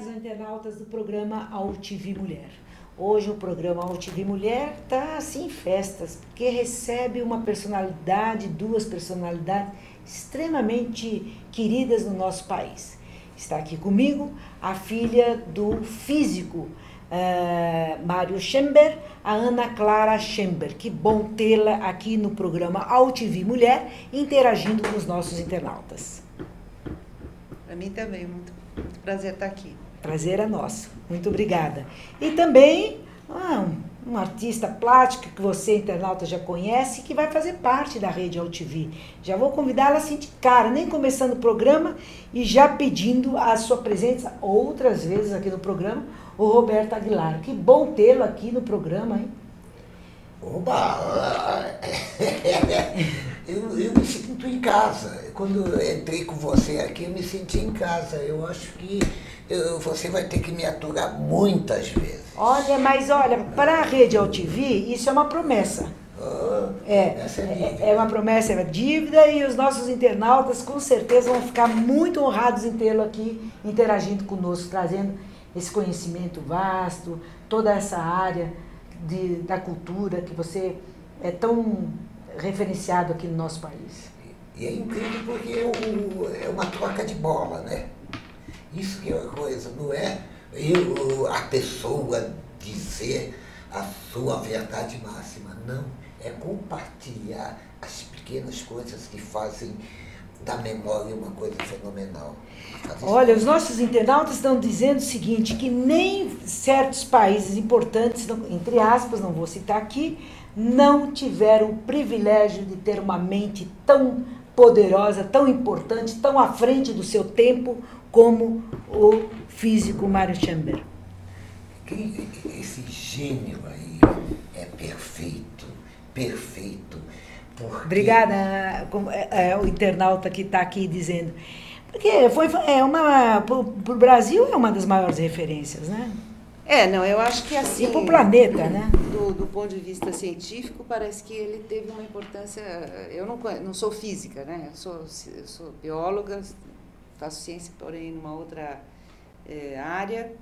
tardes, internautas do programa AltV Mulher. Hoje o programa AltV Mulher está assim em festas, porque recebe uma personalidade, duas personalidades extremamente queridas no nosso país. Está aqui comigo a filha do físico Mário Schember, a Ana Clara Schember. Que bom tê-la aqui no programa AltV Mulher, interagindo com os nossos internautas. Para mim também, muito prazer estar aqui. Prazer é nosso. Muito obrigada. E também um artista plástico que você, internauta, já conhece, que vai fazer parte da rede AltV. Já vou convidá-la assim de cara, nem começando o programa, e já pedindo a sua presença outras vezes aqui no programa, o Roberto Aguilar. Que bom tê-lo aqui no programa, hein? Oba! Eu me sinto em casa. Quando eu entrei com você aqui, eu me senti em casa. Eu acho que você vai ter que me aturar muitas vezes. Olha, para a rede AltV, isso é uma promessa. É uma promessa, é uma dívida, e os nossos internautas com certeza vão ficar muito honrados em tê-lo aqui, interagindo conosco, trazendo esse conhecimento vasto, toda essa área da cultura que você é tão referenciado aqui no nosso país. E é incrível porque é uma troca de bola, né? Isso que é uma coisa, não é a pessoa dizer a sua verdade máxima, não. É compartilhar as pequenas coisas que fazem da memória uma coisa fenomenal. Olha, os nossos internautas estão dizendo o seguinte, que nem certos países importantes, entre aspas, não vou citar aqui, não tiveram o privilégio de ter uma mente tão poderosa, tão importante, tão à frente do seu tempo, como o físico Mário Schember. Esse gênio aí é perfeito, perfeito. Porque... Obrigada, o internauta que está aqui dizendo. Porque para o Brasil é uma das maiores referências, né? Eu acho que assim... E para o planeta, né? Do ponto de vista científico, parece que ele teve uma importância... Eu não sou física, né? Eu sou bióloga, faço ciência, porém, numa outra área,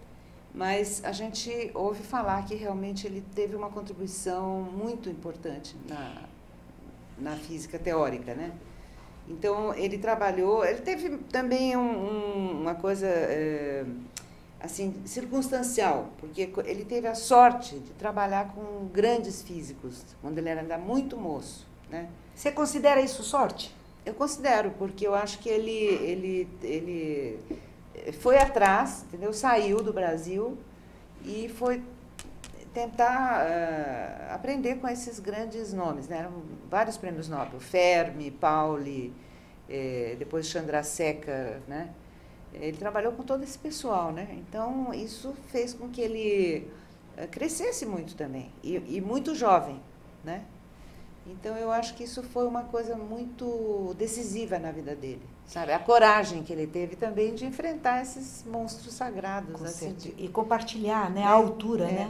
mas a gente ouve falar que realmente ele teve uma contribuição muito importante na física teórica, né? Então, ele teve também uma coisa, assim, circunstancial, porque ele teve a sorte de trabalhar com grandes físicos, quando ele era ainda muito moço, né? Você considera isso sorte? Eu considero, porque eu acho que ele foi atrás, entendeu? Saiu do Brasil e foi tentar aprender com esses grandes nomes, né? Eram vários prêmios Nobel, Fermi, Pauli, depois Chandrasekhar, né? Ele trabalhou com todo esse pessoal, né? Então, isso fez com que ele crescesse muito também, e muito jovem, né? Então, eu acho que isso foi uma coisa muito decisiva na vida dele, sabe? A coragem que ele teve também de enfrentar esses monstros sagrados. Assim, e compartilhar, né? A altura, né?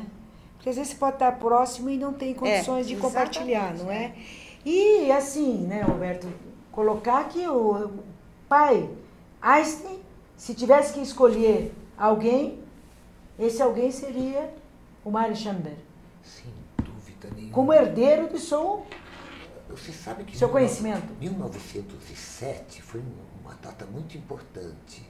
Porque às vezes você pode estar próximo e não tem condições de compartilhar, não é? E assim, né, Roberto, colocar que o pai, Einstein, se tivesse que escolher alguém, esse alguém seria o Mário Schember. Sem dúvida nenhuma. Como herdeiro do seu... Você sabe que seu conhecimento. 1907 foi uma data muito importante.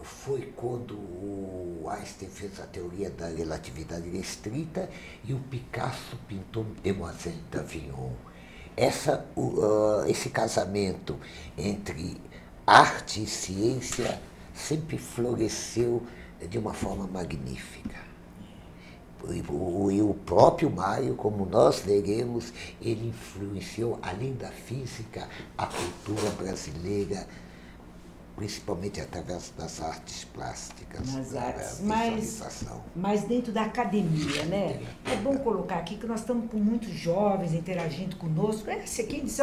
Foi quando o Einstein fez a teoria da relatividade restrita e o Picasso pintou Demoiselle d'Avignon. Esse casamento entre arte e ciência sempre floresceu de uma forma magnífica. E o próprio Mário, como nós veremos, ele influenciou, além da física, a cultura brasileira, principalmente através das artes plásticas, nas artes, visualização. mas dentro da academia, né? É bom colocar aqui que nós estamos com muitos jovens interagindo conosco. Esse aqui disse,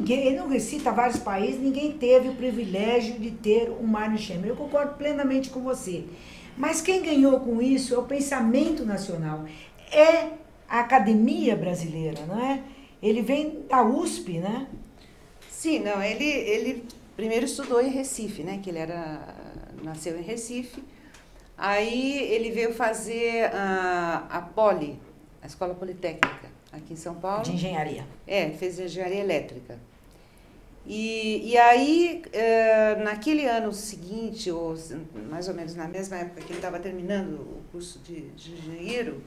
ele não recita vários países, ninguém teve o privilégio de ter um Mário Schember. Eu concordo plenamente com você. Mas quem ganhou com isso é o pensamento nacional, é a academia brasileira, não é? Ele vem da USP, né? Sim, não, ele primeiro estudou em Recife, né? Que ele nasceu em Recife, Aí ele veio fazer a Poli, a Escola Politécnica, aqui em São Paulo. De engenharia. Fez engenharia elétrica. E aí, naquele ano seguinte, ou mais ou menos na mesma época que ele estava terminando o curso de engenheiro,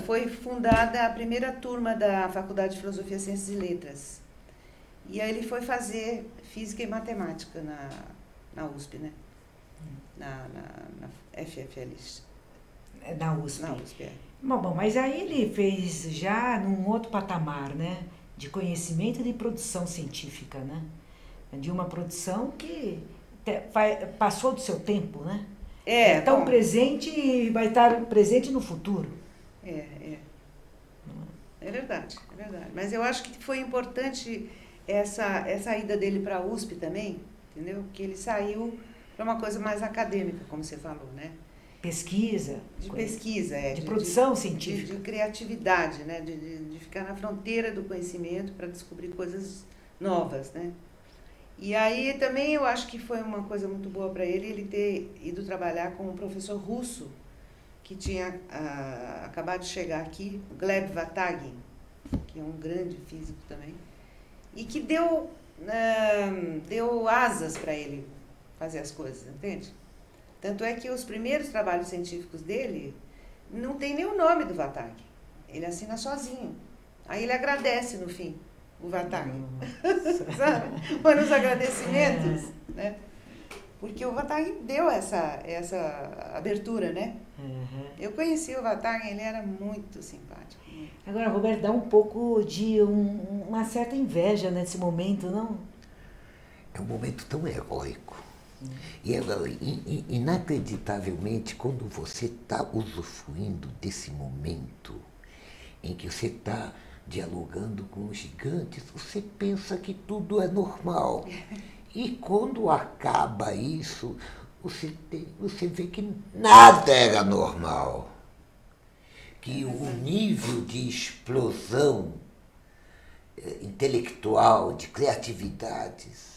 foi fundada a primeira turma da Faculdade de Filosofia, Ciências e Letras. E aí ele foi fazer Física e Matemática na USP, né? Na FFL. Na USP. Na USP, Bom, mas aí ele fez já num outro patamar, né? De conhecimento e de produção científica, né? De uma produção que passou do seu tempo, né? É tão presente e vai estar presente no futuro. É verdade, é verdade. Mas eu acho que foi importante essa ida dele para a USP também, entendeu? Que ele saiu para uma coisa mais acadêmica, como você falou, né? Pesquisa. De pesquisa, de produção científica. De criatividade, né? De ficar na fronteira do conhecimento para descobrir coisas novas, né? E aí também eu acho que foi uma coisa muito boa para ele ter ido trabalhar com um professor russo que tinha acabado de chegar aqui, Gleb Vatagin, que é um grande físico também, e que deu asas para ele fazer as coisas, entende? Tanto é que os primeiros trabalhos científicos dele não tem nem o nome do Vatagin. Ele assina sozinho. Aí ele agradece no fim, o Vatagin. Sabe? Foi nos agradecimentos, né? Porque o Vatagin deu essa abertura, né? Uhum. Eu conheci o Vatagin, ele era muito simpático. Agora, Roberto, dá um pouco de uma certa inveja nesse momento, não? É um momento tão heróico. E inacreditavelmente, quando você está usufruindo desse momento em que você está dialogando com os gigantes, você pensa que tudo é normal. E quando acaba isso, você vê que nada era normal. Que o nível de explosão intelectual, de criatividades,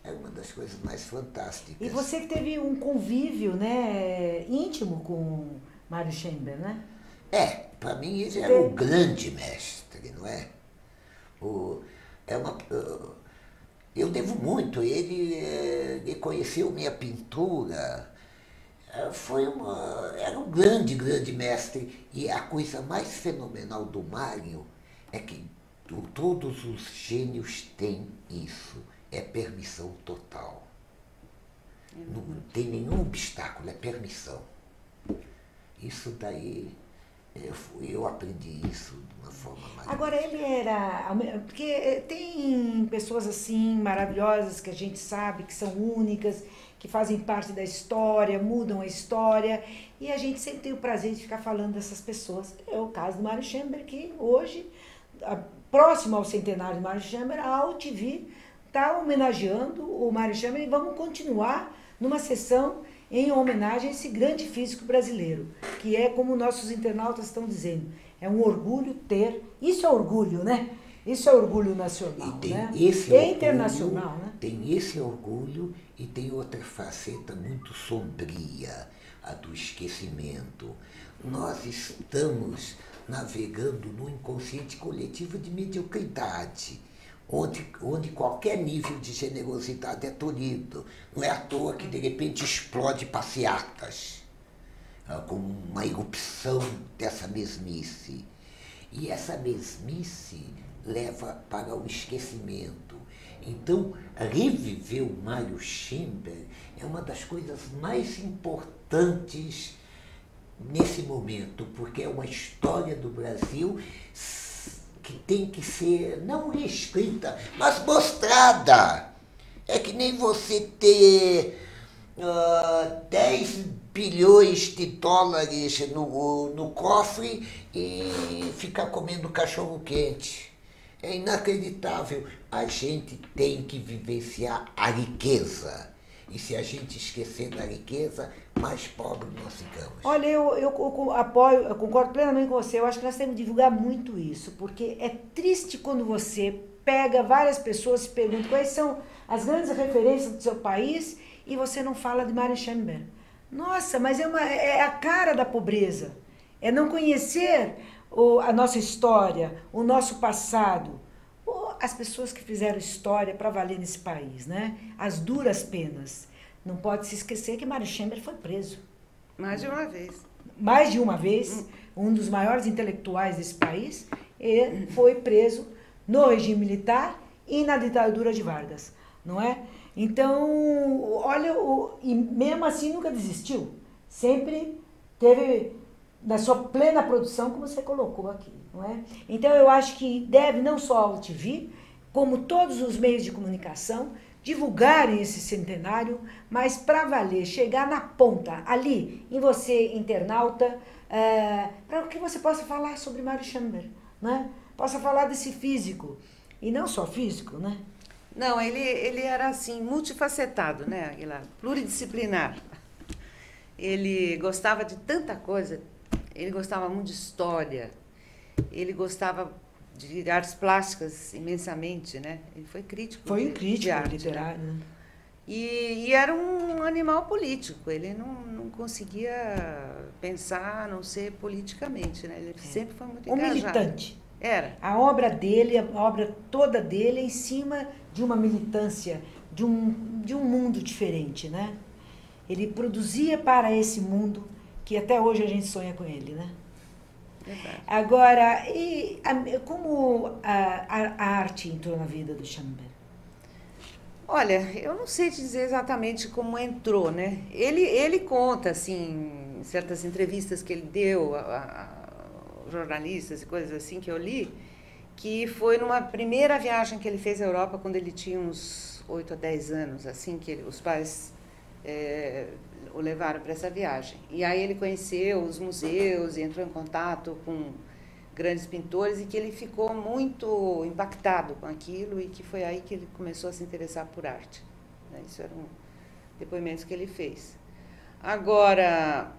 é uma das coisas mais fantásticas. E você que teve um convívio, né, íntimo com Mário Schember, né? Para mim ele era o grande mestre, não é? Eu devo muito, ele conheceu minha pintura, era um grande, grande mestre. E a coisa mais fenomenal do Mário é que todos os gênios têm isso. É permissão total. Não tem nenhum obstáculo, é permissão. Isso daí, eu aprendi isso de uma forma magnífica. Agora, ele era... Porque tem pessoas assim, maravilhosas, que a gente sabe que são únicas, que fazem parte da história, mudam a história, e a gente sempre tem o prazer de ficar falando dessas pessoas. É o caso do Mário Schember, que hoje, próximo ao centenário do Mário Schember, a UTV está homenageando o Mário Schember e vamos continuar numa sessão em homenagem a esse grande físico brasileiro, que é, como nossos internautas estão dizendo, é um orgulho ter, isso é orgulho, né? Isso é orgulho nacional, e tem né? Esse e orgulho, internacional, né? Tem esse orgulho e tem outra faceta muito sombria, a do esquecimento. Nós estamos navegando no inconsciente coletivo de mediocridade, onde qualquer nível de generosidade é tolhido. Não é à toa que de repente explode passeatas, como uma erupção dessa mesmice. E essa mesmice leva para o esquecimento. Então, reviver o Mário Schember é uma das coisas mais importantes nesse momento, porque é uma história do Brasil que tem que ser, não reescrita, mas mostrada. É que nem você ter 10 bilhões de dólares no cofre e ficar comendo cachorro quente. É inacreditável. A gente tem que vivenciar a riqueza. E se a gente esquecer da riqueza, mais pobre nós ficamos. Olha, eu apoio, eu concordo plenamente com você. Eu acho que nós temos que divulgar muito isso, porque é triste quando você pega várias pessoas e pergunta quais são as grandes referências do seu país e você não fala de Mário Schember. Nossa, mas é a cara da pobreza. É não conhecer a nossa história, o nosso passado, as pessoas que fizeram história para valer nesse país, né? As duras penas. Não pode se esquecer que Mário Chamber foi preso. Mais de uma vez. Mais de uma vez, um dos maiores intelectuais desse país, ele foi preso no regime militar e na ditadura de Vargas, não é? Então, olha, e mesmo assim nunca desistiu. Sempre teve na sua plena produção, como você colocou aqui, não é? Então, eu acho que deve não só a UTV, como todos os meios de comunicação, divulgarem esse centenário, mas para valer, chegar na ponta, ali, em você, internauta, para que você possa falar sobre Mário Chamber, né? Possa falar desse físico, e não só físico, né? Não, ele era assim, multifacetado, né, Aguilar? Pluridisciplinar. Ele gostava de tanta coisa, ele gostava muito de história, ele gostava de artes plásticas imensamente, né? Ele foi crítico. Foi um crítico de arte, literário, né? E era um animal político, ele não conseguia pensar a não ser politicamente, né? Ele sempre foi muito engajado. Militante. Era. A obra dele, a obra toda dele é em cima de uma militância, de um mundo diferente, né? Ele produzia para esse mundo que até hoje a gente sonha com ele, né? Verdade. Agora, como a arte entrou na vida do Chamber? Olha, eu não sei te dizer exatamente como entrou, né? Ele conta, assim, em certas entrevistas que ele deu a jornalistas e coisas assim que eu li, que foi numa primeira viagem que ele fez à Europa, quando ele tinha uns 8 a 10 anos, assim, que os pais o levaram para essa viagem. E aí ele conheceu os museus e entrou em contato com grandes pintores e que ele ficou muito impactado com aquilo e que foi aí que ele começou a se interessar por arte. Isso era um depoimento que ele fez. Agora,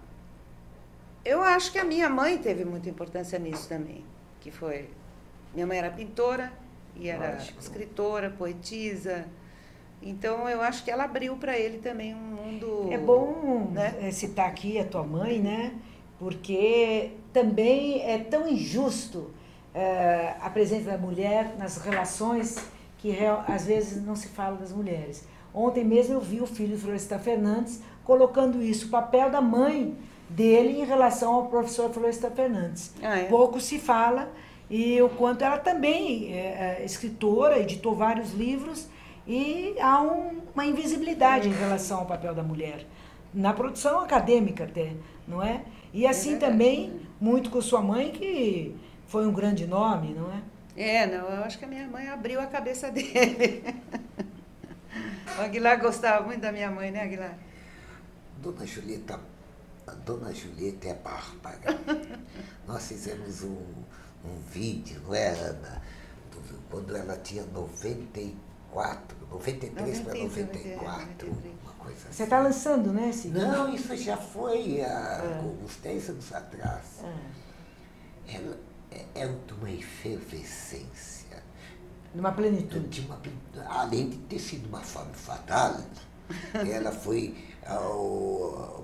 eu acho que a minha mãe teve muita importância nisso também, que foi... Minha mãe era pintora e era escritora, poetisa. Então, eu acho que ela abriu para ele também um mundo... É bom, né, citar aqui a tua mãe, né? Porque também é tão injusto a presença da mulher nas relações que às vezes não se fala das mulheres. Ontem mesmo eu vi o filho de Florestan Fernandes colocando isso, o papel da mãe dele em relação ao professor Florestan Fernandes. Pouco se fala, e o quanto ela também é escritora, editou vários livros, e há uma invisibilidade em relação ao papel da mulher, na produção acadêmica até, não é? E assim também, muito com sua mãe, que foi um grande nome, não é? Não, eu acho que a minha mãe abriu a cabeça dele. O Aguilar gostava muito da minha mãe, né, Aguilar? Dona Julieta é bárbara. Nós fizemos um vídeo, não é, Ana? Quando ela tinha 93 para 94, uma coisa assim. Você está lançando, né, esse vídeo? Não, isso já foi uns 10 anos atrás. Ela é de uma efervescência. De uma plenitude. Além de ter sido uma femme fatale, ela foi a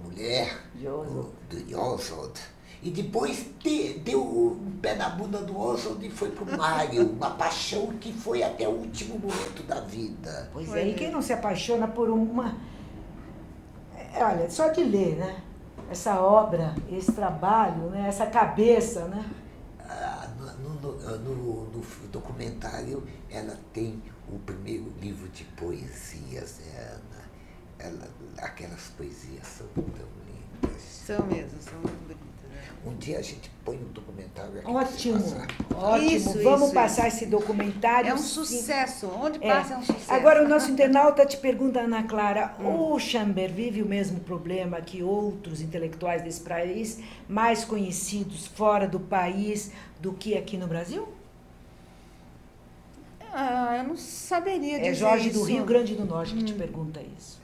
mulher do Oswald. E depois deu o pé na bunda do Oswald e foi pro Mário, uma paixão que foi até o último momento da vida. Pois é, e quem não se apaixona por uma... Olha, só de ler, né? Essa obra, esse trabalho, né? Essa cabeça, né? No documentário, ela tem o primeiro livro de poesias, né, Ana? Aquelas poesias são tão lindas. São mesmo, são muito bonitas. Um dia a gente põe um documentário aqui. Ótimo, Isso, vamos passar esse documentário. É um sucesso, onde passa é um sucesso. Agora o nosso internauta te pergunta, Ana Clara, o Chamber vive o mesmo problema que outros intelectuais desse país, mais conhecidos fora do país do que aqui no Brasil? Eu não saberia dizer É Jorge isso. do Rio Grande do Norte que te pergunta isso.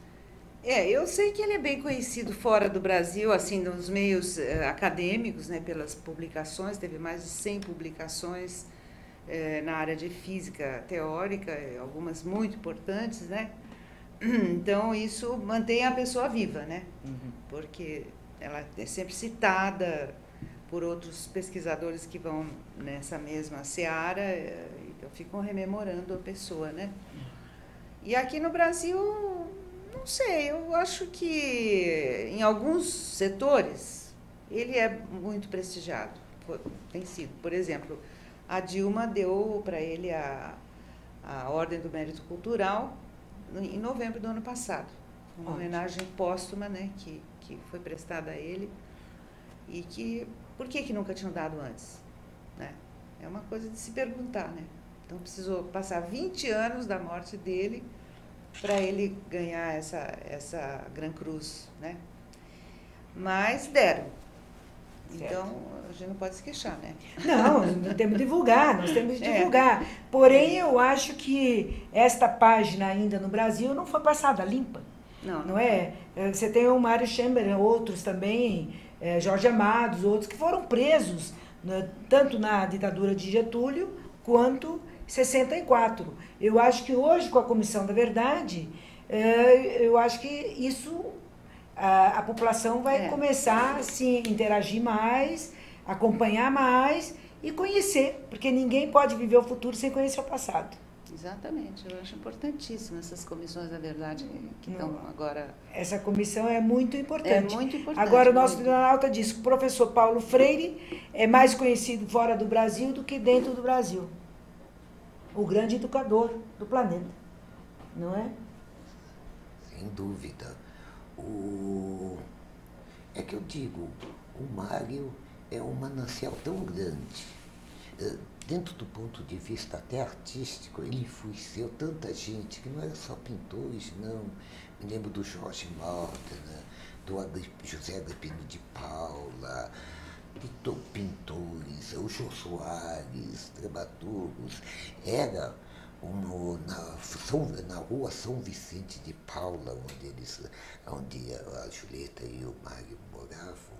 Eu sei que ele é bem conhecido fora do Brasil, assim, nos meios acadêmicos, né, pelas publicações, teve mais de 100 publicações na área de física teórica, algumas muito importantes, né? Então, isso mantém a pessoa viva, né? Porque ela é sempre citada por outros pesquisadores que vão nessa mesma seara, então ficam rememorando a pessoa, né? E aqui no Brasil, não sei, eu acho que em alguns setores ele é muito prestigiado, tem sido. Por exemplo, a Dilma deu para ele a Ordem do Mérito Cultural em novembro do ano passado, uma homenagem póstuma, né, que foi prestada a ele e que, por que nunca tinham dado antes, né? É uma coisa de se perguntar, né? Então precisou passar 20 anos da morte dele para ele ganhar essa Gran Cruz, né? Mas deram. Então, a gente não pode se queixar, né? Não, nós temos que divulgar, nós temos que divulgar. Porém, eu acho que esta página ainda no Brasil não foi passada limpa. Não é? Você tem o Mário Chamberlain, outros também, Jorge Amados, outros que foram presos, né, tanto na ditadura de Getúlio quanto em 64. Eu acho que hoje, com a Comissão da Verdade, eu acho que isso... A população vai começar a se interagir mais, acompanhar mais e conhecer, porque ninguém pode viver o futuro sem conhecer o passado. Exatamente, eu acho importantíssimo essas comissões da verdade que estão agora... Essa comissão é muito importante. É muito importante. Agora, o nosso internauta diz que o professor Paulo Freire é mais conhecido fora do Brasil do que dentro do Brasil. O grande educador do planeta, não é? Sem dúvida. É que eu digo, o Mário é um manancial tão grande. Dentro do ponto de vista até artístico, ele influenciou tanta gente, que não era só pintores, não. Me lembro do Jorge Maltner, do José Agripino de Paula, de pintores, o Jô Soares, dramaturgos. Era na rua São Vicente de Paula, onde a Julieta e o Mário moravam,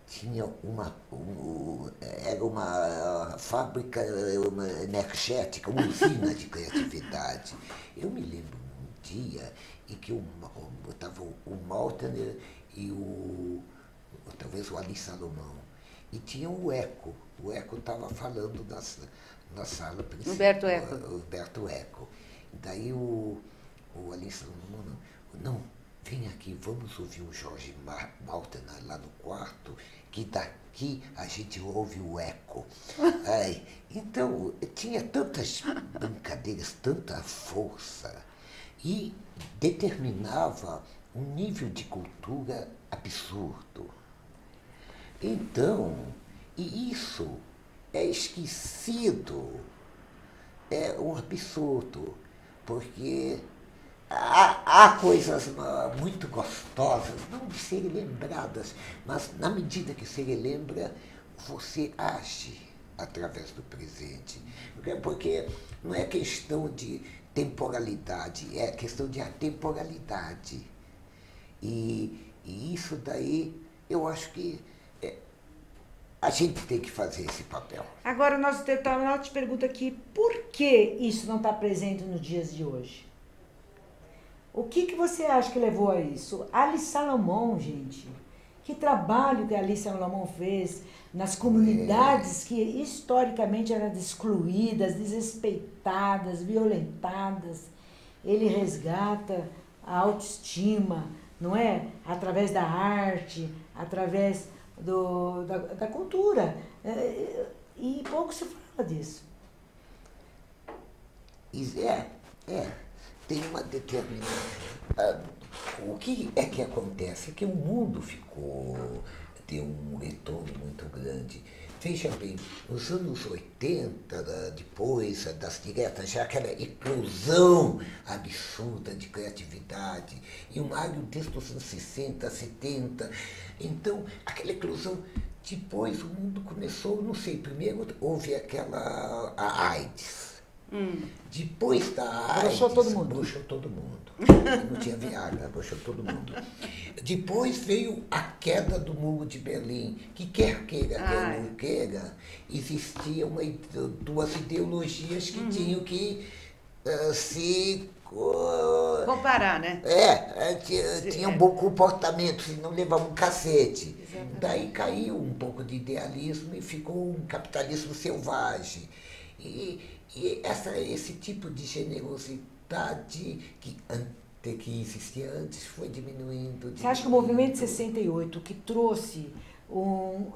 tinha era uma fábrica energética, uma usina de criatividade. Eu me lembro um dia em que estava o Maltner e talvez o Ali Salomão, e tinha o Eco estava falando na sala principal. Humberto Eco. Daí o Alice falou, não, vem aqui, vamos ouvir o Jorge Maltner lá no quarto, que daqui a gente ouve o eco. Então, tinha tantas brincadeiras, tanta força, e determinava um nível de cultura absurdo. Então, e isso é esquecido, é um absurdo, porque há coisas muito gostosas, não de serem lembradas, mas na medida que se lembra, você age através do presente. Porque não é questão de temporalidade, é questão de atemporalidade. E isso daí, eu acho que a gente tem que fazer esse papel. Agora, o nosso internauta te pergunta aqui, por que isso não está presente nos dias de hoje? O que você acha que levou a isso? Alice Salomão, gente, que trabalho que a Alice Salomão fez nas comunidades que historicamente eram excluídas, desrespeitadas, violentadas. Ele resgata a autoestima, não é? Através da arte, através da cultura. E pouco se fala disso. Tem uma determinada... O que é que acontece? É que o mundo deu um retorno muito grande. Veja bem, nos anos 80, depois das diretas, já aquela eclosão absurda de criatividade, e o Mário desde os anos 60, 70, então, aquela eclosão, depois o mundo começou, não sei, primeiro houve a AIDS. Depois da AIDS, broxou todo mundo. Não tinha Viagra, broxou todo mundo. Depois veio a queda do Muro de Berlim, que quer queira, quer não queira, existiam duas ideologias que tinham que se Comparar, né? Tinha um bom comportamento, senão levava um cacete. Exatamente. Daí caiu um pouco de idealismo e ficou um capitalismo selvagem. E esse tipo de generosidade que existia antes foi diminuindo. Você acha que o movimento de 68, que trouxe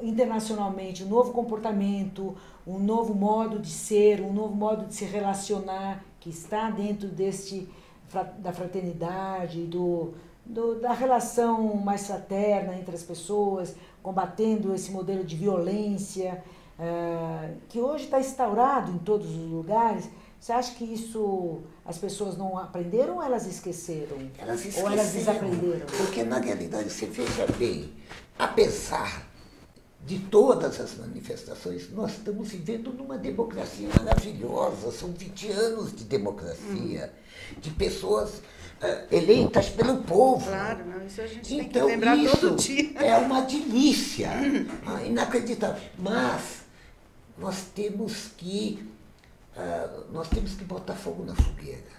internacionalmente um novo comportamento, um novo modo de ser, um novo modo de se relacionar, que está dentro da fraternidade, da relação mais fraterna entre as pessoas, combatendo esse modelo de violência, que hoje está instaurado em todos os lugares? Você acha que isso as pessoas não aprenderam ou elas esqueceram? Ou elas desaprenderam? Porque, na realidade, você veja bem, apesar de todas as manifestações, nós estamos vivendo numa democracia maravilhosa. São 20 anos de democracia, de pessoas eleitas pelo povo. Claro, não, isso a gente então, tem que lembrar todo dia. É uma delícia, inacreditável. Mas nós temos que botar fogo na fogueira.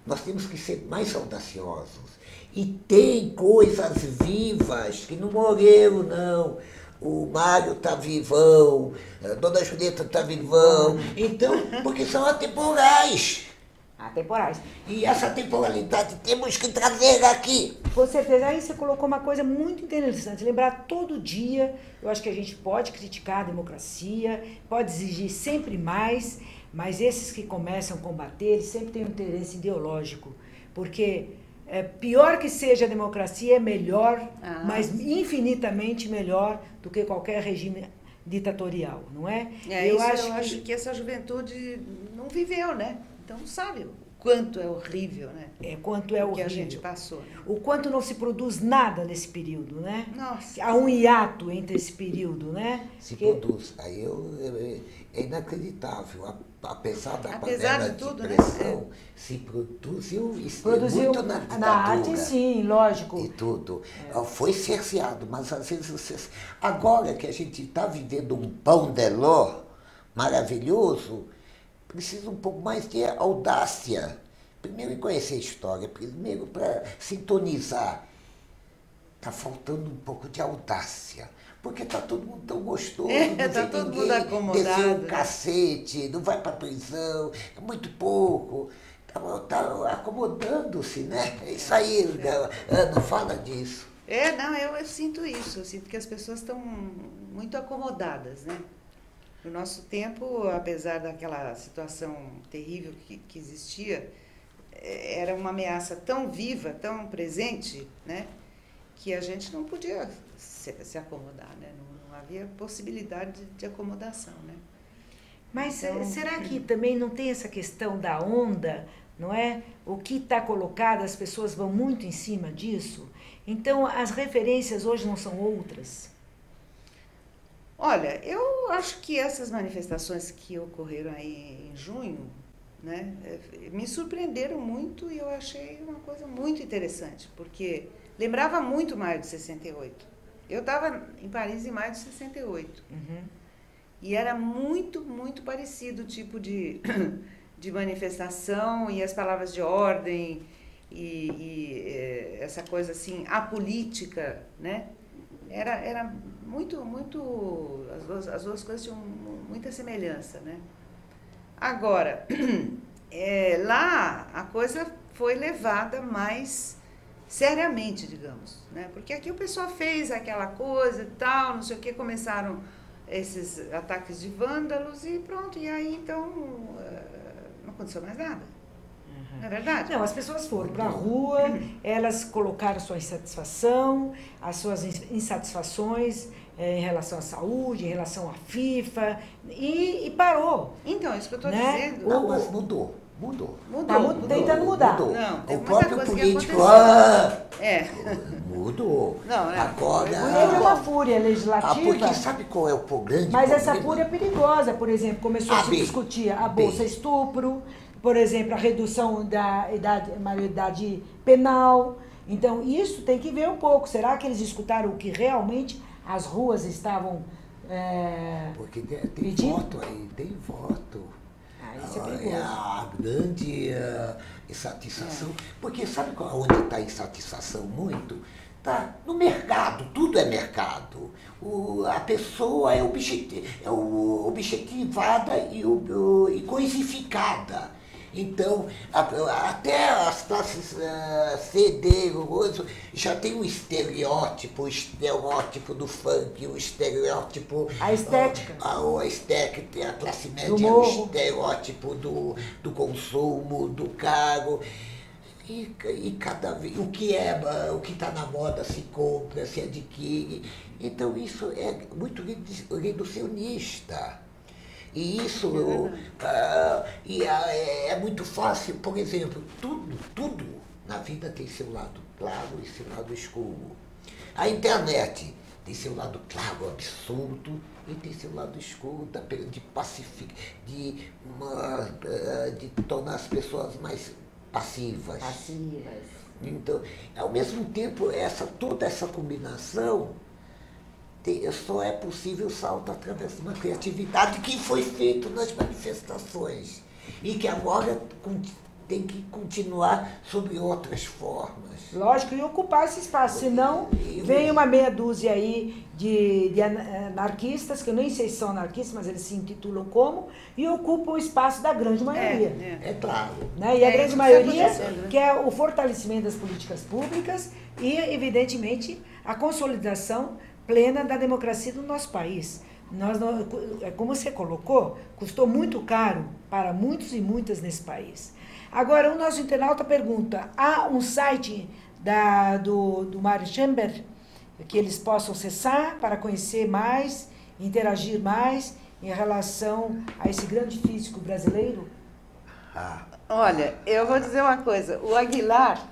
Nós temos que ser mais audaciosos. E tem coisas vivas que não morreram, não. O Mário está vivão, a Dona Julieta está vivão. Então, porque são atemporais. Atemporais. E essa temporalidade temos que trazer aqui. Com certeza. Aí você colocou uma coisa muito interessante. Lembrar todo dia, eu acho que a gente pode criticar a democracia, pode exigir sempre mais, mas esses que começam a combater, eles sempre têm um interesse ideológico. Porque pior que seja a democracia, é melhor, mas infinitamente melhor do que qualquer regime ditatorial, não é? Eu acho que essa juventude não viveu, né? Então não sabe o quanto é horrível, né? Quanto é horrível. Que a gente passou. Né? O quanto não se produz nada nesse período, né? Nossa. Há um hiato entre esse período, né? Se produz. Aí é inacreditável. Apesar da panela de tudo, pressão, né? Se produziu muito na ditadura. Na arte, sim, lógico. E tudo. Foi cerceado, mas às vezes agora que a gente está vivendo um pão de ló maravilhoso, precisa um pouco mais de audácia. Primeiro, conhecer a história. Primeiro, para sintonizar. Está faltando um pouco de audácia. Porque está todo mundo tão gostoso. Está todo mundo acomodado. Desceu um cacete, não vai para a prisão. É muito pouco. Está acomodando-se, né? É isso aí, Ana, fala disso. Não, eu sinto isso. Eu sinto que as pessoas estão muito acomodadas, né? No nosso tempo, apesar daquela situação terrível que existia, era uma ameaça tão viva, tão presente, né, que a gente não podia se acomodar, né? Não havia possibilidade de acomodação, né? Mas então, será que também não tem essa questão da onda, não é? O que está colocado, as pessoas vão muito em cima disso? Então, as referências hoje não são outras? Olha, eu acho que essas manifestações que ocorreram aí em junho, né, me surpreenderam muito e eu achei uma coisa muito interessante, porque lembrava muito maio de 68. Eu estava em Paris em maio de 68. Uhum. E era muito, muito parecido o tipo de manifestação e as palavras de ordem e essa coisa assim, apolítica, né? Era muito, muito, as duas coisas tinham muita semelhança, né? Agora, lá a coisa foi levada mais seriamente, digamos, né? Porque aqui o pessoal fez aquela coisa e tal, não sei o que, começaram esses ataques de vândalos e pronto, e aí então não aconteceu mais nada. Não é verdade? Não, as pessoas foram para a rua, elas colocaram sua insatisfação, as suas insatisfações em relação à saúde, em relação à FIFA, e parou. Então, isso que eu estou dizendo. Não, mas mudou. Está tentando mudar. Não, o próprio político mudou. Não, né? Agora. Teve uma fúria legislativa. Porque sabe qual é o grande mas problema? essa fúria é perigosa. Por exemplo, começou a se discutir a bolsa estupro, por exemplo, a redução da maioridade penal. Então, isso tem que ver um pouco. Será que eles escutaram o que realmente as ruas estavam porque tem pedindo? voto aí, tem voto. isso é perigoso. A grande insatisfação, porque sabe onde está a insatisfação muito? Está no mercado, tudo é mercado. A pessoa é objetivada e coisificada. Então, até as classes C, D, já tem um estereótipo do funk, o estereótipo... A estética. A estética, a classe média, o estereótipo do consumo, do carro. E cada vez, o que está na moda se compra, se adquire. Então, isso é muito reducionista. E isso é muito fácil, por exemplo, tudo na vida tem seu lado claro e seu lado escuro. A internet tem seu lado claro, absurdo, e tem seu lado escuro de pacificar, de tornar as pessoas mais passivas. Então, ao mesmo tempo, toda essa combinação só é possível salto através de uma criatividade que foi feita nas manifestações e que agora tem que continuar sob outras formas. Lógico, e ocupar esse espaço, senão vem uma meia dúzia aí de anarquistas, que eu nem sei se são anarquistas, mas eles se intitulam como, e ocupam o espaço da grande maioria. É claro. Né? E a grande maioria quer o fortalecimento das políticas públicas e, evidentemente, a consolidação plena da democracia do nosso país. Como você colocou, custou muito caro para muitos e muitas nesse país. Agora, o nosso internauta pergunta, há um site do Mário Schember que eles possam acessar para conhecer mais, interagir mais em relação a esse grande físico brasileiro? Olha, eu vou dizer uma coisa, o Aguilar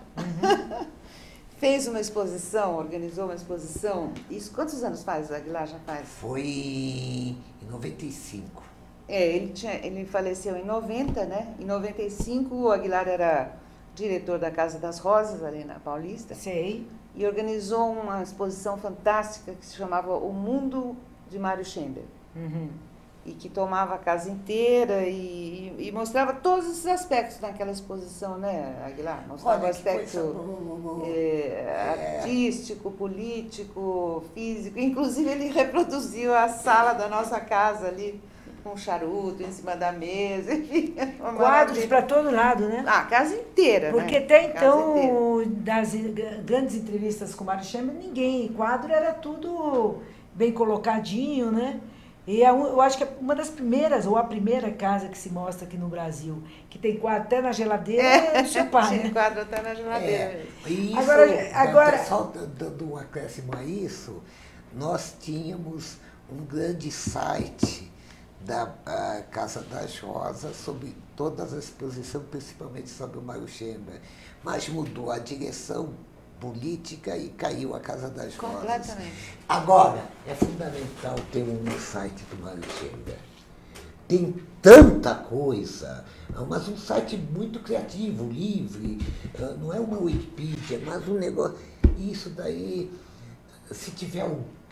fez uma exposição, organizou uma exposição. Isso, quantos anos faz o Aguilar? Já faz? Foi em 95. Ele faleceu em 90, né? Em 95, o Aguilar era diretor da Casa das Rosas, ali na Paulista. Sei. E organizou uma exposição fantástica que se chamava O Mundo de Mário Schember. E que tomava a casa inteira e mostrava todos esses aspectos naquela exposição, né, Aguilar? Mostrava o aspecto artístico, político, físico. Inclusive, ele reproduziu a sala da nossa casa ali, com charuto em cima da mesa, enfim. Quadros para todo lado, né? A casa inteira, porque até então, das grandes entrevistas com o Mário Schember, quadro era tudo bem colocadinho, né? E eu acho que é uma das primeiras, ou a primeira casa que se mostra aqui no Brasil, que tem quadro até na geladeira, é do seu pai. Tem quadro até na geladeira. Isso, agora só dando um acréscimo a isso, nós tínhamos um grande site da Casa das Rosas sobre toda a exposição, principalmente sobre o Mário Schember, mas mudou a direção política e caiu a Casa das Rosas. Completamente. Agora, é fundamental ter um site do Mário Schember. Tem tanta coisa, mas um site muito criativo, livre, não é uma Wikipedia, mas um negócio. Isso daí, se tiver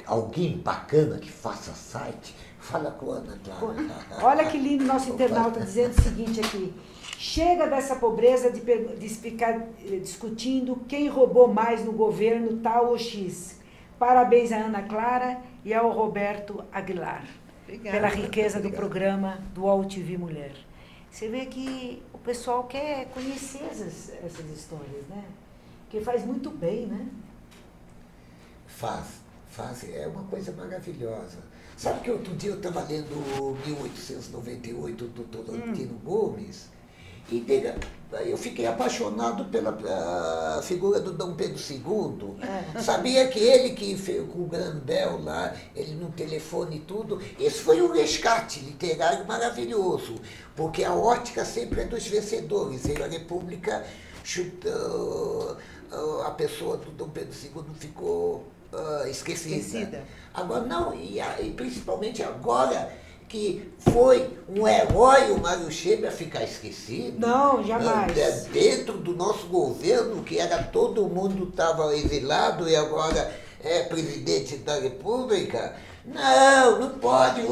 alguém bacana que faça site, fala com a Ana Clara. Olha que lindo nosso internauta dizendo o seguinte aqui. Chega dessa pobreza de ficar discutindo quem roubou mais no governo tal ou X. Parabéns a Ana Clara e ao Roberto Aguilar. Obrigada. Pela riqueza do programa do UOL-TV Mulher. Você vê que o pessoal quer conhecer essas histórias, né? Porque faz muito bem, né? Faz, é uma coisa maravilhosa. Sabe que outro dia eu estava lendo 1898 do Tolentino Gomes, e eu fiquei apaixonado pela figura do Dom Pedro II. Sabia que ele que fez com o Grandel lá, ele no telefone e tudo, esse foi um resgate literário maravilhoso, porque a ótica sempre é dos vencedores, e a República a pessoa do Dom Pedro II ficou esquecida. Agora não, e principalmente agora que foi um herói o Mário Schember a ficar esquecido. Não, jamais. Dentro do nosso governo, que era todo mundo estava exilado e agora é presidente da República. Não pode.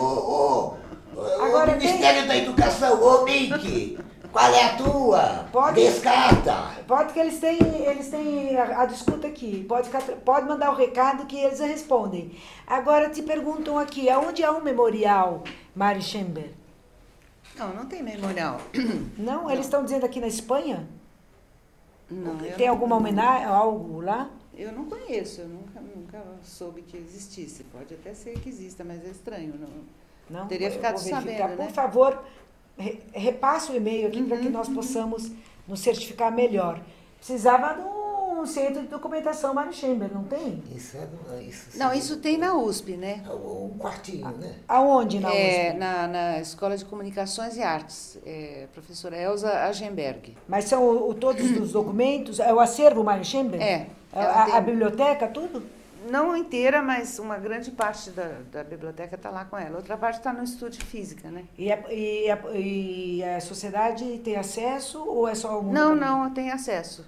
Agora o Ministério da Educação, ô Mickey, qual é a tua? Pode- Descarta. Pode que eles têm a disputa aqui. Pode mandar o recado que eles respondem. Agora te perguntam aqui, aonde há um memorial, Mário Schember? Não, não tem memorial. Não? Eles estão dizendo aqui na Espanha? Não, Tem alguma homenagem, algo lá? Eu não conheço, eu nunca soube que existisse. Pode até ser que exista, mas é estranho. Não? Teria Eu ficado vou verificar. sabendo, Por né? favor, repasse o e-mail aqui para que nós possamos nos certificar melhor. Precisava de um centro de documentação, Mário Schember, não tem? Isso isso. Não, isso tem na USP, né? É um quartinho, né? Aonde na É, USP? na Escola de Comunicações e Artes, professora Elza Agenberg. Mas são todos os documentos? É o acervo Mário Schember? É, ela A tem- biblioteca, tudo? Não inteira, mas uma grande parte da biblioteca está lá com ela. Outra parte está no estúdio de física, né? E a sociedade tem acesso ou é só um? Não, tem acesso.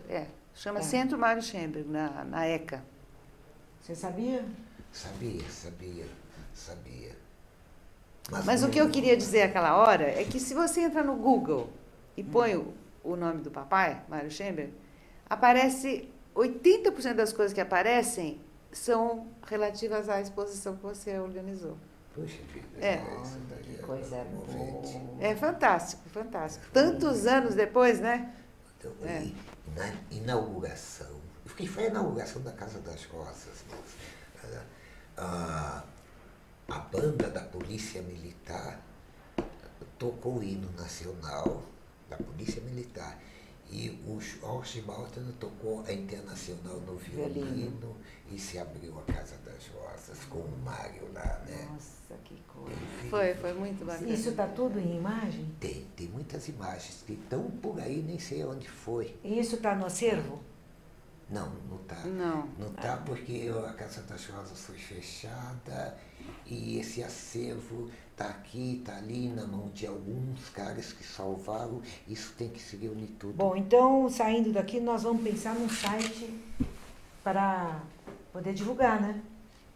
Chama É. Centro Mário Schember, na ECA. Você sabia? Sabia. Mas o que eu queria dizer aquela hora é que se você entra no Google e põe o nome do papai, Mário Schember, aparece 80% das coisas que aparecem são relativas à exposição que você organizou. Puxa vida. É. Que coisa boa. É fantástico, fantástico. Tantos anos depois, né? Então, É. e na inauguração, foi a inauguração da Casa das Rosas, moça. A banda da Polícia Militar tocou o hino nacional da Polícia Militar. E o Jorge Malta tocou a Internacional no violino e se abriu a Casa das Rosas com o Mário lá, né? Nossa, que coisa. Foi muito bacana. Isso está tudo em imagem? Tem muitas imagens que estão por aí, nem sei onde foi. E isso está no acervo? Não está. Não. Não está porque a Casa das Rosas foi fechada e esse acervo está aqui, está ali na mão de alguns caras que salvaram. Isso tem que se reunir tudo. Bom, então, saindo daqui, nós vamos pensar num site para poder divulgar, né?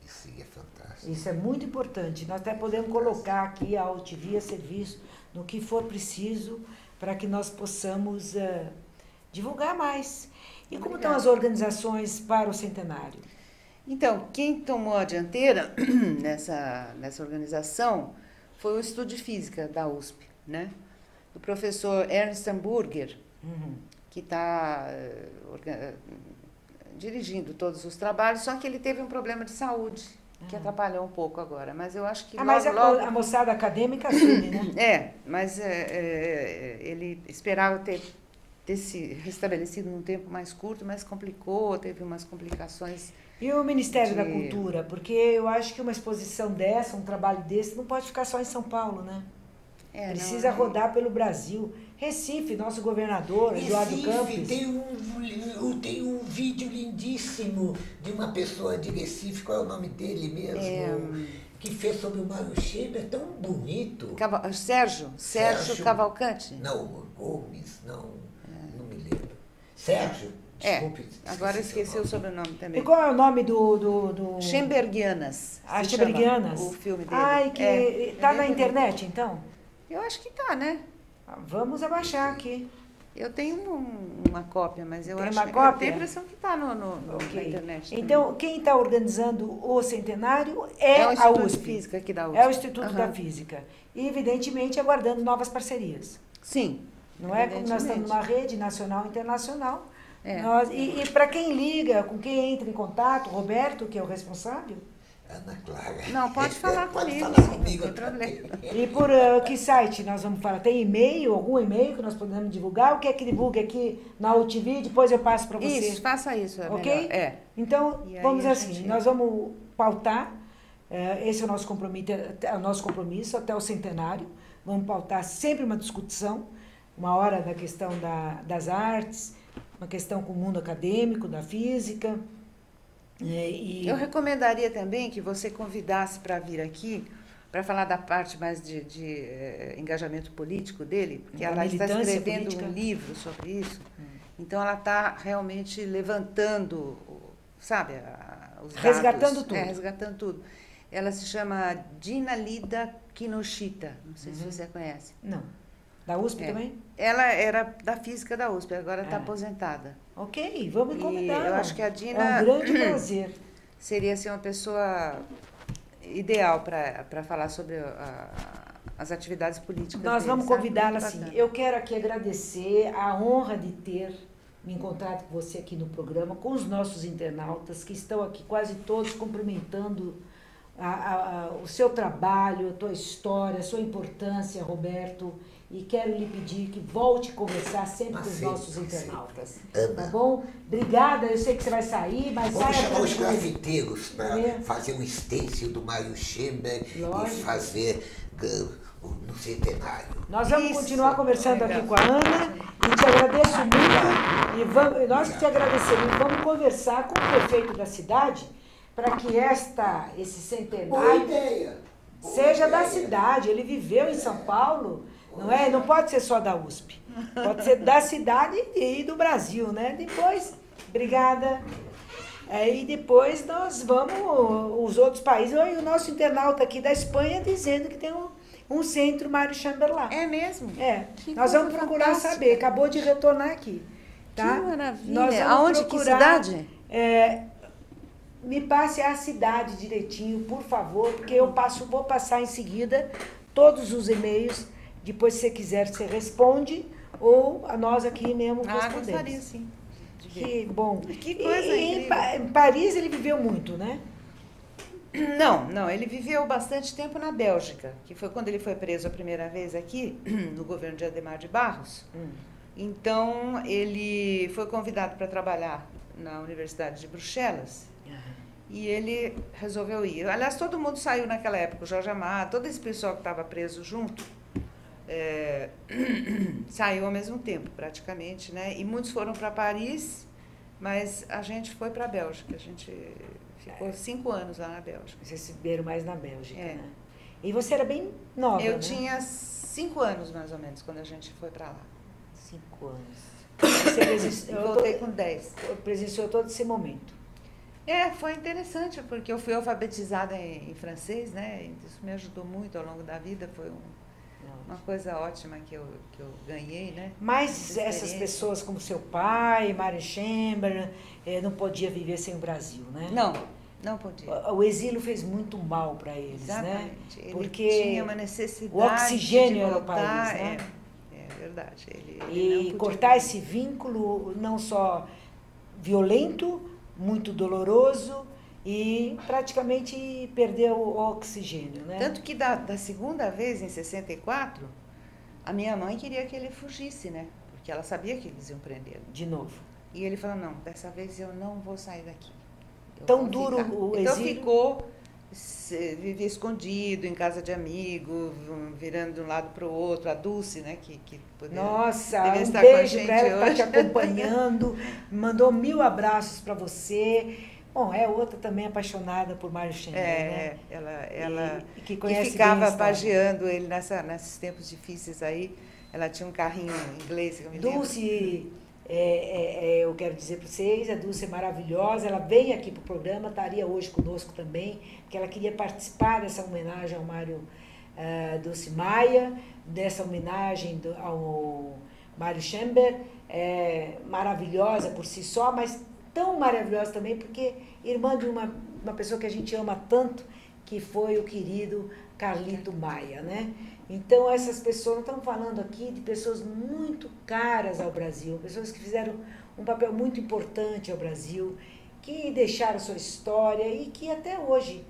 Isso aí é fantástico. Isso é muito importante. Nós até podemos colocar aqui a Altivia Serviço no que for preciso para que nós possamos divulgar mais. E como estão as organizações para o centenário? Então, quem tomou a dianteira nessa organização foi o Estúdio de Física da USP, né? O professor Ernst Hamburger, que está dirigindo todos os trabalhos, só que ele teve um problema de saúde, que atrapalhou um pouco agora. Mas eu acho que Mas logo... a moçada acadêmica assume, né? Mas ele esperava ter se restabelecido num tempo mais curto, mas complicou, teve umas complicações. E o Ministério da Cultura? Porque eu acho que uma exposição dessa, um trabalho desse, não pode ficar só em São Paulo, né? Precisa rodar pelo Brasil. Recife, nosso governador, Eduardo Campos. Tem um vídeo lindíssimo de uma pessoa de Recife, qual é o nome dele mesmo? Que fez sobre o Mário Schember, tão bonito. Sérgio Cavalcante? Não, Gomes, não me lembro. Sérgio, desculpe. Agora esqueci o sobrenome também. E qual é o nome do... Schembergianas. Ah, Schembergianas. O filme dele. Ai, que tá na internet, então? Eu acho que tá, né? Vamos abaixar aqui. Eu tenho uma cópia, mas eu Tem acho uma que cópia? eu tenho a impressão que está na internet. Então, quem está organizando o centenário é o a Instituto USP. de Física aqui da USP. É o Instituto da Física. E, evidentemente, aguardando novas parcerias. Sim. Não é como nós estamos numa rede nacional e internacional. É. E para quem liga, com quem entra em contato, Roberto, que é o responsável? Ana Clara. Não, pode falar comigo. Falar comigo. Não tem problema. E por que site nós vamos falar? Tem e-mail, algum e-mail que nós podemos divulgar? O que é que divulgue aqui na UTV? Depois eu passo para você. Isso, faça isso. Ok? Melhor. Então, E aí vamos a assim, gente- nós vamos pautar, esse é o nosso compromisso até o centenário, vamos pautar sempre uma discussão, uma hora da questão das artes, uma questão com o mundo acadêmico, da física. Eu recomendaria também que você convidasse para vir aqui para falar da parte mais de engajamento político dele, porque Da ela está militância escrevendo política. um livro sobre isso. Então ela está realmente levantando, sabe, os dados. Resgatando tudo. Resgatando tudo. Ela se chama Dina Lida Kinoshita, não sei se você conhece. Não. Da USP também? Ela era da física da USP, agora está aposentada. Ok, vamos convidar. Eu acho que a Dina... É um grande prazer. Seria assim, uma pessoa ideal para falar sobre as atividades políticas. Nós vamos convidá-la assim. Eu quero aqui agradecer a honra de ter me encontrado com você aqui no programa, com os nossos internautas, que estão aqui quase todos cumprimentando o seu trabalho, a tua história, a sua importância, Roberto. E quero lhe pedir que volte a conversar sempre com os nossos internautas. Tá bom? Obrigada, eu sei que você vai sair, mas vamos chamar os grafiteiros para fazer um stencil do Mário Schember e fazer no centenário. Nós vamos continuar conversando aqui com a Ana e te agradeço muito. E nós te agradecemos. Vamos conversar com o prefeito da cidade para que esse centenário seja da cidade. Ele viveu em São Paulo. Não é? Não pode ser só da USP. Pode ser da cidade e do Brasil, né? Depois, obrigada. E depois nós vamos, os outros países, e o nosso internauta aqui da Espanha dizendo que tem um centro Mário Schember lá. É mesmo? Que nós vamos procurar fantástica. Saber. Acabou de retornar aqui. Tá? Que maravilha. Nós vamos aonde? procurar, que cidade? Me passe a cidade direitinho, por favor, porque vou passar em seguida todos os e-mails. Depois, se você quiser, você responde, ou a nós aqui mesmo respondemos. Gostaria, sim. Que bom. Que coisa incrível. Em Paris ele viveu muito, né? Não, ele viveu bastante tempo na Bélgica, que foi quando ele foi preso a primeira vez aqui, no governo de Adhemar de Barros. Então, ele foi convidado para trabalhar na Universidade de Bruxelas, e ele resolveu ir. Aliás, todo mundo saiu naquela época, o Jorge Amado, todo esse pessoal que estava preso junto, saiu ao mesmo tempo, praticamente, né? E muitos foram para Paris, mas a gente foi para a Bélgica. A gente ficou 5 anos lá na Bélgica. Vocês se viram mais na Bélgica, né? E você era bem nova, Eu tinha 5 anos, mais ou menos, quando a gente foi para lá. 5 anos. Eu voltei com 10. Presenciou todo esse momento. Foi interessante, porque eu fui alfabetizada em francês, né? Isso me ajudou muito ao longo da vida, foi uma coisa ótima que eu ganhei, né? Mas essas pessoas como seu pai, Mário Schember, não podia viver sem o Brasil, né? Não podia. O exílio fez muito mal para eles, exatamente. Né? Ele Porque tinha uma necessidade o oxigênio de era o país, né? É verdade. Ele não cortar esse vínculo não só violento, muito doloroso, e praticamente perdeu o oxigênio, né? Tanto que da segunda vez, em 64, a minha mãe queria que ele fugisse, né? Porque ela sabia que eles iam prendê-lo. De novo. E ele falou, não, dessa vez eu não vou sair daqui. Tão duro o exílio. Então ficou, vivia escondido, em casa de amigo, virando de um lado para o outro. A Dulce, né? Que nossa, um estar beijo com a para ela, gente está te acompanhando, mandou 1000 abraços para você. Bom, é outra também apaixonada por Mário Schember, né? Ela que ficava pageando ele nesses tempos difíceis aí. Ela tinha um carrinho inglês, que eu me lembro. Dulce, eu quero dizer para vocês, a Dulce é maravilhosa, ela vem aqui para o programa, estaria hoje conosco também, porque ela queria participar dessa homenagem ao Mário Dulce Maia, dessa homenagem ao Mário Schember, maravilhosa por si só, mas tão maravilhosa também, porque irmã de uma pessoa que a gente ama tanto, que foi o querido Carlito Maia, né? Então, essas pessoas, nós estamos falando aqui de pessoas muito caras ao Brasil, pessoas que fizeram um papel muito importante ao Brasil, que deixaram sua história e que até hoje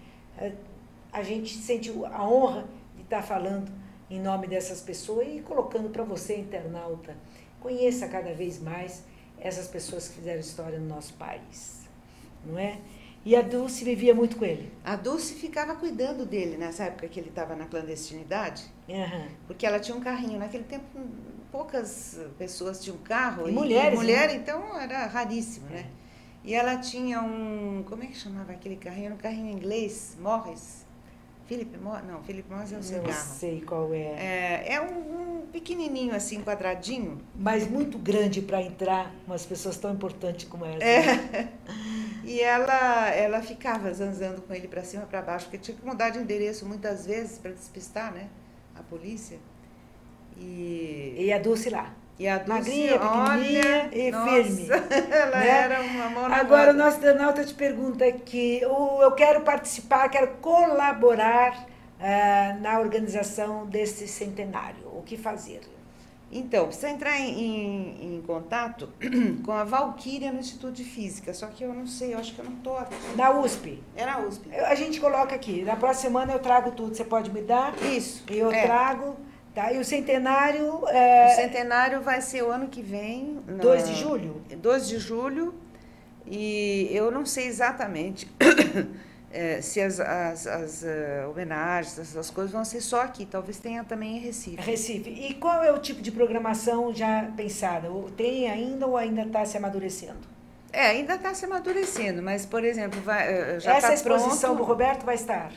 a gente sente a honra de estar falando em nome dessas pessoas e colocando para você, internauta, conheça cada vez mais essas pessoas que fizeram história no nosso país, não é? E a Dulce vivia muito com ele? A Dulce ficava cuidando dele nessa época que ele estava na clandestinidade, porque ela tinha um carrinho. Naquele tempo, poucas pessoas tinham carro. E mulheres, mulher, né? Então, era raríssimo, né? E ela tinha como é que chamava aquele carrinho? Era um carrinho inglês, Morris. Philip Morris é um cigarro. Não sei qual é. É um pequenininho, assim, quadradinho. Mas muito grande para entrar umas pessoas tão importantes como essa. Né? E ela ficava zanzando com ele para cima e para baixo, porque tinha que mudar de endereço muitas vezes para despistar, né? A polícia. E a Dulce lá. E a Dulce, magrinha, pequenininha e nossa, firme. Ela né? era uma mão na Agora, roda. o nosso internauta te pergunta aqui, eu quero participar, quero colaborar na organização desse centenário. O que fazer? Então, precisa entrar em contato com a Valquíria no Instituto de Física, só que eu não sei, eu acho que eu não estou... Na USP. É na USP. A gente coloca aqui, na próxima semana eu trago tudo, você pode me dar? Isso. E eu trago, tá? E o centenário... O centenário vai ser o ano que vem. 2 de julho? 2 de julho, e eu não sei exatamente... se as homenagens, essas coisas vão ser só aqui, talvez tenha também em Recife. Recife. E qual é o tipo de programação já pensada? Tem ainda ou ainda está se amadurecendo? Ainda está se amadurecendo, mas, por exemplo, já essa tá exposição pronto. do Roberto vai estar?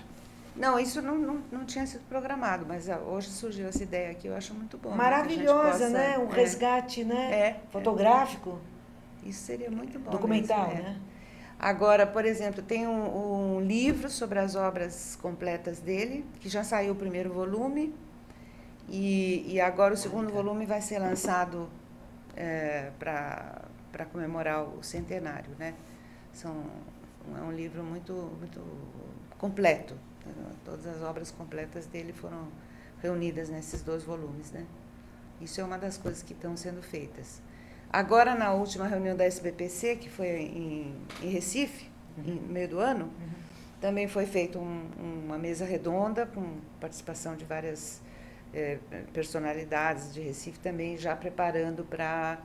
Não, isso não tinha sido programado, mas hoje surgiu essa ideia aqui, eu acho muito bom. Maravilhosa, né? Um resgate, né? Fotográfico. Isso seria muito bom. Documental, mesmo, né? Agora, por exemplo, tem um livro sobre as obras completas dele, que já saiu o primeiro volume, e agora o segundo volume vai ser lançado para comemorar o centenário, né? É um livro muito, muito completo. Todas as obras completas dele foram reunidas nesses 2 volumes, né? Isso é uma das coisas que estão sendo feitas. Agora, na última reunião da SBPC, que foi em Recife, no meio do ano, também foi feita uma mesa redonda com participação de várias personalidades de Recife, também já preparando para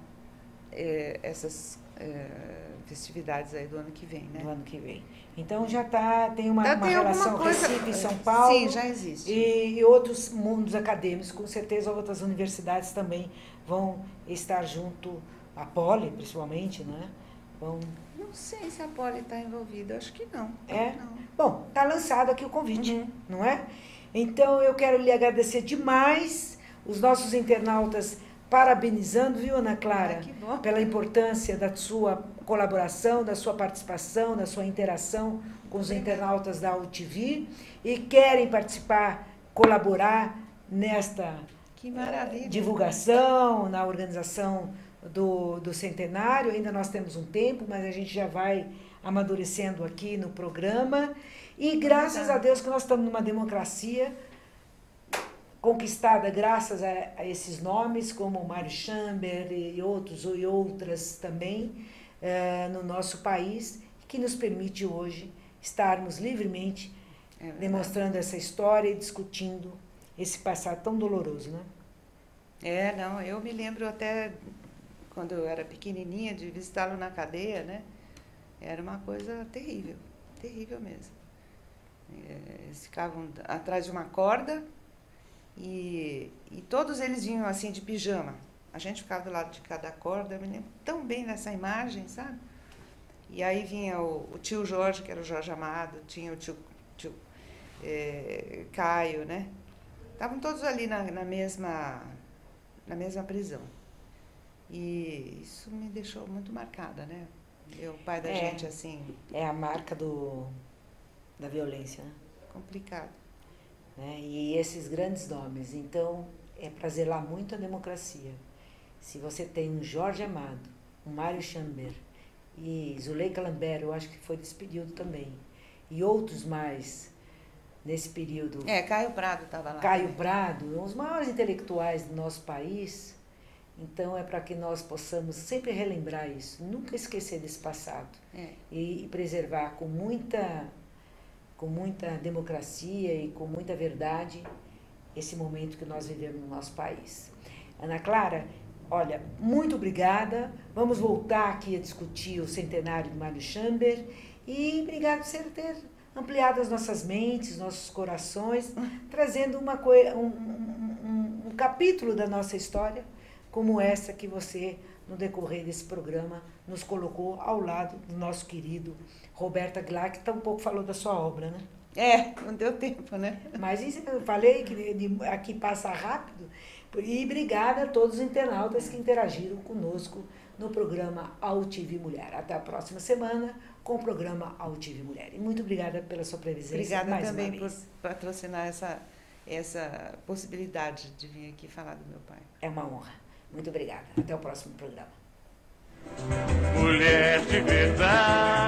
essas festividades aí do ano que vem, né? Do ano que vem. Então já tem uma tem relação coisa, Recife e São Paulo. Sim, já existe. E outros mundos acadêmicos, com certeza outras universidades também vão estar junto, a Poli principalmente, né? Não sei se a Poli está envolvida, acho que não. Não. Bom, está lançado aqui o convite, não é? Então eu quero lhe agradecer demais, os nossos internautas parabenizando, viu, Ana Clara? Que bom. Pela importância da sua colaboração, da sua participação, da sua interação com os internautas da UTV e querem participar, colaborar nesta divulgação, na organização do centenário. Ainda nós temos um tempo, mas a gente já vai amadurecendo aqui no programa. E graças a Deus que nós estamos numa democracia conquistada graças a esses nomes, como Mário Chamber e outras também, no nosso país, que nos permite hoje estarmos livremente demonstrando essa história e discutindo esse passado tão doloroso, né? Eu me lembro até quando eu era pequenininha de visitá-lo na cadeia, né? Era uma coisa terrível, terrível mesmo. Eles ficavam atrás de uma corda e todos eles vinham assim de pijama. A gente ficava do lado de cada corda, eu me lembro tão bem dessa imagem, sabe? E aí vinha o tio Jorge, que era o Jorge Amado, tinha o tio Caio, né? Estavam todos ali na mesma prisão. E isso me deixou muito marcada, né? O pai da gente, assim... É a marca da violência, né? Complicado. Né? E esses grandes nomes. Então, é para zelar muito a democracia. Se você tem um Jorge Amado, um Mário Chamber e Zuleika Lambert, eu acho que foi desse período também, e outros mais nesse período... Caio Prado estava lá. Caio Prado, os maiores intelectuais do nosso país. Então, é para que nós possamos sempre relembrar isso, nunca esquecer desse passado e preservar com muita democracia e com muita verdade esse momento que nós vivemos no nosso país. Ana Clara, olha, muito obrigada. Vamos voltar aqui a discutir o centenário do Mário Chamber e obrigada por você ter ampliado as nossas mentes, nossos corações, trazendo um capítulo da nossa história como essa que você, no decorrer desse programa, nos colocou ao lado do nosso querido Roberto Aguilar, que tampouco falou da sua obra, né? Não deu tempo, né? Mas isso eu falei que aqui passa rápido. E obrigada a todos os internautas que interagiram conosco no programa Altivi Mulher. Até a próxima semana com o programa Altivi Mulher. E muito obrigada pela sua presença. Obrigada mais também uma por vez. patrocinar essa possibilidade de vir aqui falar do meu pai. É uma honra. Muito obrigada. Até o próximo programa. Mulher de verdade.